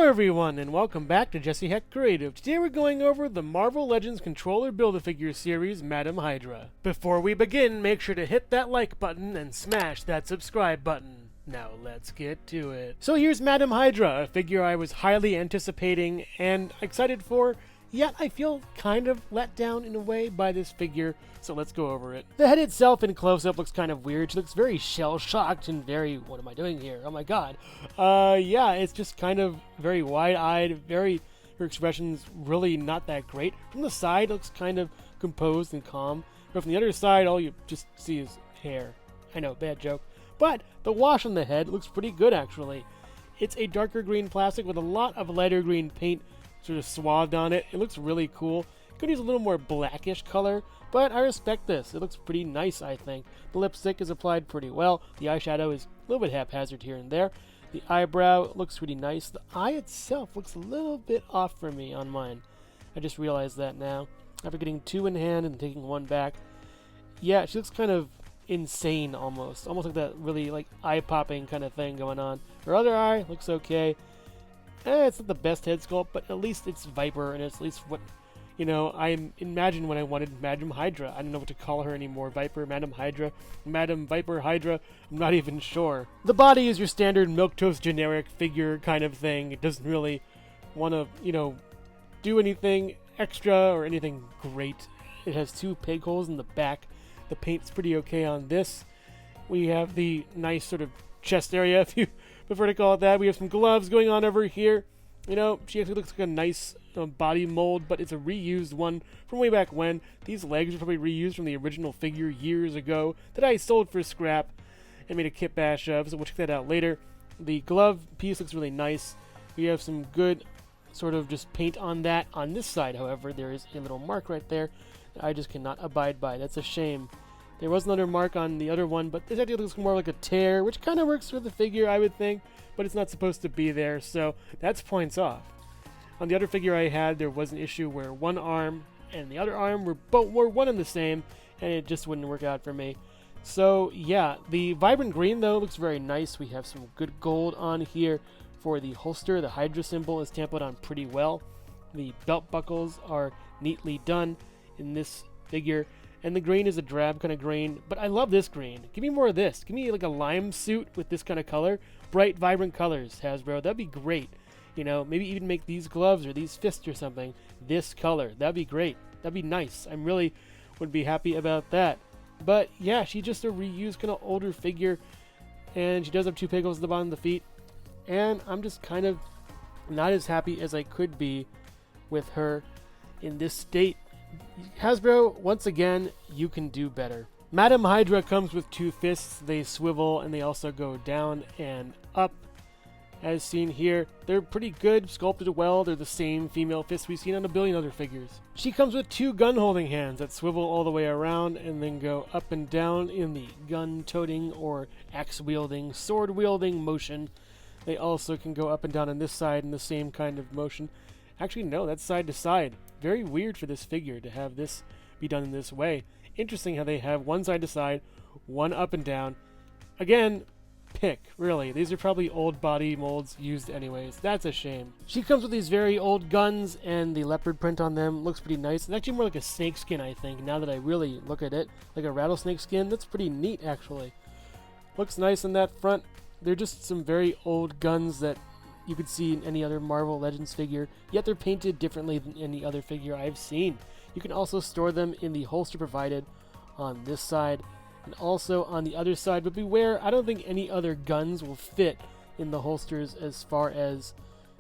Hello everyone, and welcome back to Jesse Heck Creative. Today we're going over the Marvel Legends Controller Build-A-Figure series, Madame Hydra. Before we begin, make sure to hit that like button and smash that subscribe button. Now let's get to it. So here's Madame Hydra, a figure I was highly anticipating and excited for, yet I feel kind of let down in a way by this figure, so let's go over it. The head itself in close-up looks kind of weird. She looks very shell-shocked and very, what am I doing here? Oh my god. Yeah, it's just kind of very wide-eyed, her expression's really not that great. From the side, it looks kind of composed and calm, but from the other side, all you just see is hair. I know, bad joke. But the wash on the head looks pretty good, actually. It's a darker green plastic with a lot of lighter green paint sort of swathed on it. It looks really cool. Could use a little more blackish color, but I respect this. It looks pretty nice, I think. The lipstick is applied pretty well. The eyeshadow is a little bit haphazard here and there. The eyebrow looks pretty nice. The eye itself looks a little bit off for me on mine. I just realized that now. After getting two in hand and taking one back. Yeah, she looks kind of insane almost. Almost like that really like eye-popping kind of thing going on. Her other eye looks okay. It's not the best head sculpt, but at least it's Viper, and it's at least what, you know, I imagined when I wanted Madame Hydra. I don't know what to call her anymore. Viper, Madame Hydra, Madame Viper Hydra, I'm not even sure. The body is your standard milquetoast generic figure kind of thing. It doesn't really want to, you know, do anything extra or anything great. It has two peg holes in the back. The paint's pretty okay on this. We have the nice sort of chest area, if you prefer to call it that. We have some gloves going on over here. You know, she actually looks like a nice body mold, but it's a reused one from way back when. These legs are probably reused from the original figure years ago that I sold for scrap and made a kitbash of, so we'll check that out later. The glove piece looks really nice. We have some good sort of just paint on that. On this side, however, there is a little mark right there that I just cannot abide by. That's a shame. There was another mark on the other one, but this actually looks more like a tear, which kind of works for the figure, I would think, but it's not supposed to be there, so that's points off. On the other figure I had, there was an issue where one arm and the other arm were one and the same, and it just wouldn't work out for me. So, yeah, the vibrant green, though, looks very nice. We have some good gold on here for the holster. The Hydra symbol is templated on pretty well. The belt buckles are neatly done in this figure. And the green is a drab kind of green, but I love this green. Give me more of this. Give me like a lime suit with this kind of color. Bright, vibrant colors, Hasbro. That'd be great. You know, maybe even make these gloves or these fists or something this color. That'd be great. That'd be nice. I really would be happy about that. But yeah, she's just a reused kind of older figure, and she does have two pickles at the bottom of the feet. And I'm just kind of not as happy as I could be with her in this state. Hasbro, once again, you can do better. Madame Hydra comes with two fists. They swivel and they also go down and up. As seen here, they're pretty good, sculpted well. They're the same female fists we've seen on a billion other figures. She comes with two gun-holding hands that swivel all the way around and then go up and down in the gun-toting or axe-wielding, sword-wielding motion. They also can go up and down on this side in the same kind of motion. Actually, no, that's side to side. Very weird for this figure to have this be done in this way. Interesting how they have one side to side, one up and down. Again, pick, really. These are probably old body molds used anyways. That's a shame. She comes with these very old guns, and the leopard print on them looks pretty nice. It's actually more like a snake skin, I think, now that I really look at it. Like a rattlesnake skin. That's pretty neat, actually. Looks nice on that front. They're just some very old guns that you could see in any other Marvel Legends figure, yet they're painted differently than any other figure I've seen. You can also store them in the holster provided on this side and also on the other side, but beware, I don't think any other guns will fit in the holsters as far as,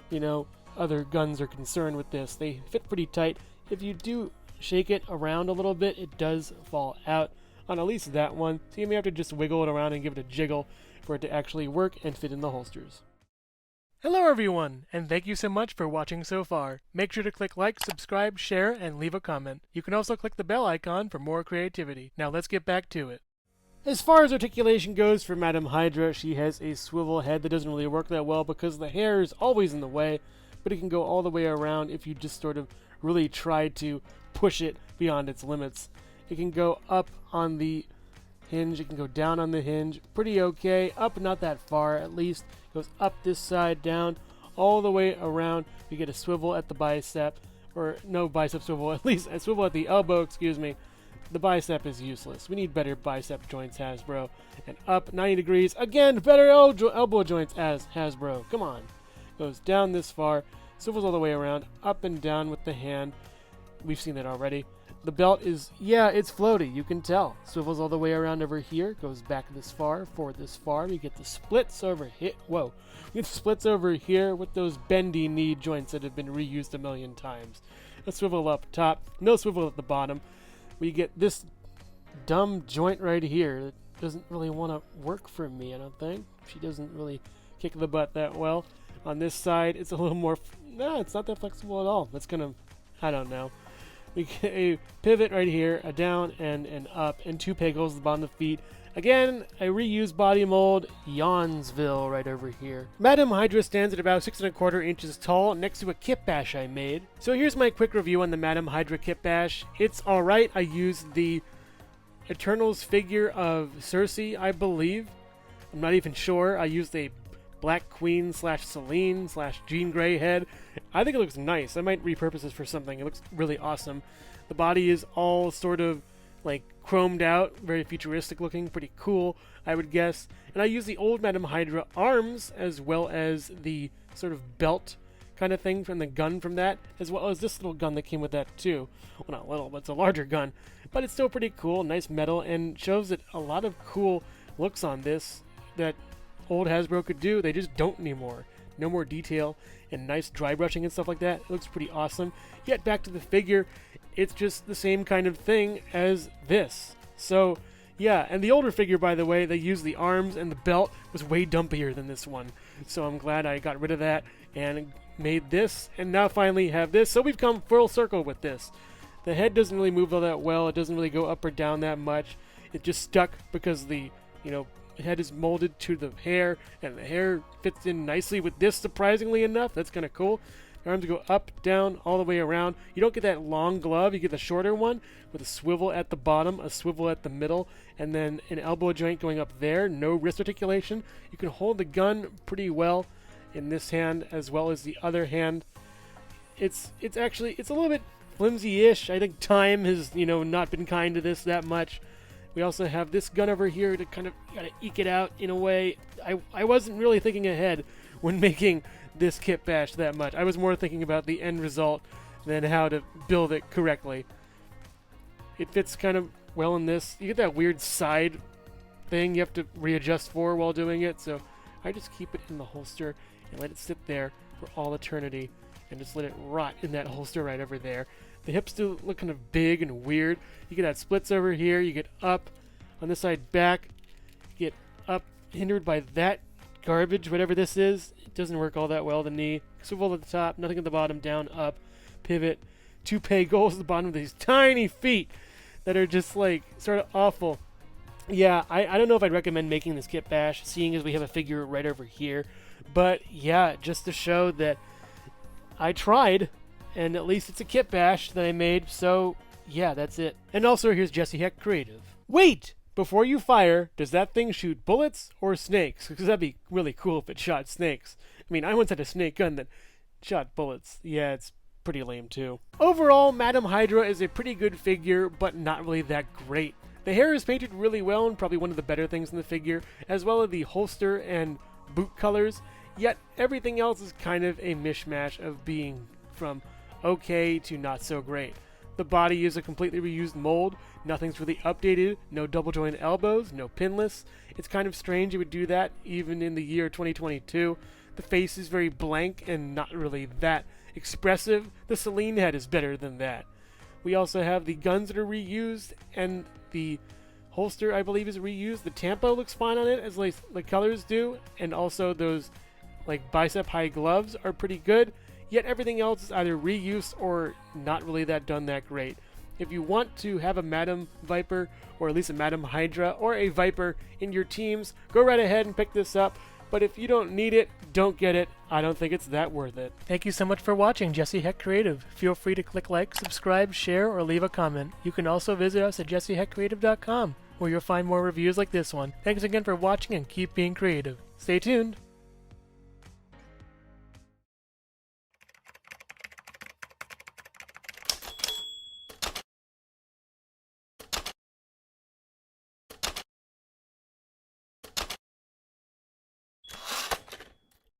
you know, other guns are concerned with this. They fit pretty tight. If you do shake it around a little bit, it does fall out on at least that one, so you may have to just wiggle it around and give it a jiggle for it to actually work and fit in the holsters. Hello everyone, and thank you so much for watching so far. Make sure to click like, subscribe, share, and leave a comment. You can also click the bell icon for more creativity. Now let's get back to it. As far as articulation goes for Madame Hydra, she has a swivel head that doesn't really work that well because the hair is always in the way, but it can go all the way around if you just sort of really try to push it beyond its limits. It can go up on the hinge, it can go down on the hinge, pretty okay, up not that far at least, goes up this side, down, all the way around. We get a swivel at the bicep, or no bicep swivel, at least a swivel at the elbow, excuse me. The bicep is useless. We need better bicep joints, Hasbro. And up 90 degrees. Again, better elbow joints as Hasbro. Come on. Goes down this far. Swivels all the way around. Up and down with the hand. We've seen that already. The belt is, yeah, it's floaty. You can tell. Swivels all the way around over here. Goes back this far, forward this far. We get the splits over here. Whoa. We get splits over here with those bendy knee joints that have been reused a million times. A swivel up top. No swivel at the bottom. We get this dumb joint right here that doesn't really want to work for me, I don't think. She doesn't really kick the butt that well. On this side, it's a little more... No, it's not that flexible at all. That's going to... I don't know. We get a pivot right here, a down and an up, and 2 peg holes at the bottom of the feet. Again, a reused body mold, Yawnsville right over here. Madame Hydra stands at about 6¼ inches tall next to a Kitbash I made. So here's my quick review on the Madame Hydra Kitbash. It's alright. I used the Eternals figure of Cersei, I believe. I'm not even sure. I used a Black Queen / Selene / Jean Grey head. I think it looks nice. I might repurpose this for something. It looks really awesome. The body is all sort of like chromed out, very futuristic looking, pretty cool, I would guess. And I use the old Madame Hydra arms as well as the sort of belt kind of thing from the gun from that, as well as this little gun that came with that too. Well, not little, but it's a larger gun. But it's still pretty cool, nice metal, and shows that a lot of cool looks on this that old Hasbro could do. They just don't anymore. No more detail and nice dry brushing and stuff like that. It looks pretty awesome. Yet back to the figure, it's just the same kind of thing as this. So yeah, and the older figure, by the way, they used the arms and the belt was way dumpier than this one. So I'm glad I got rid of that and made this, and now finally have this. So we've come full circle with this. The head doesn't really move all that well. It doesn't really go up or down that much. It just stuck because the, head is molded to the hair, and the hair fits in nicely with this, surprisingly enough. That's kind of cool. The arms go up, down, all the way around. You don't get that long glove. You get the shorter one with a swivel at the bottom, a swivel at the middle, and then an elbow joint going up there. No wrist articulation. You can hold the gun pretty well in this hand as well as the other hand. It's a little bit flimsy-ish. I think time has, not been kind to this that much. We also have this gun over here to kind of gotta eke it out in a way. I wasn't really thinking ahead when making this Kitbash that much. I was more thinking about the end result than how to build it correctly. It fits kind of well in this. You get that weird side thing you have to readjust for while doing it, so I just keep it in the holster and let it sit there for all eternity and just let it rot in that holster right over there. The hips do look kind of big and weird. You get that splits over here. You get up on this side back. You get up hindered by that garbage, whatever this is. It doesn't work all that well. The knee. Swivel at the top. Nothing at the bottom. Down, up. Pivot. 2 peg holes at the bottom of these tiny feet that are just like sort of awful. Yeah, I don't know if I'd recommend making this Kitbash, seeing as we have a figure right over here. But yeah, just to show that I tried. And at least it's a Kitbash that I made, so yeah, that's it. And also, here's Jesse Heck Creative. Wait! Before you fire, does that thing shoot bullets or snakes? Because that'd be really cool if it shot snakes. I mean, I once had a snake gun that shot bullets. Yeah, it's pretty lame too. Overall, Madame Hydra is a pretty good figure, but not really that great. The hair is painted really well and probably one of the better things in the figure, as well as the holster and boot colors, yet everything else is kind of a mishmash of being from okay to not so great. The body is a completely reused mold. Nothing's really updated. No double jointed elbows, no pinless. It's kind of strange you would do that even in the year 2022. The face is very blank and not really that expressive. The Selene head is better than that. We also have the guns that are reused, and the holster, I believe, is reused. The tampo looks fine on it, as like the colors do, and also those like bicep high gloves are pretty good. Yet everything else is either reuse or not really done that great. If you want to have a Madame Viper, or at least a Madame Hydra, or a Viper in your teams, go right ahead and pick this up. But if you don't need it, don't get it. I don't think it's that worth it. Thank you so much for watching Jesse Heck Creative. Feel free to click like, subscribe, share, or leave a comment. You can also visit us at jesseheckcreative.com, where you'll find more reviews like this one. Thanks again for watching and keep being creative. Stay tuned.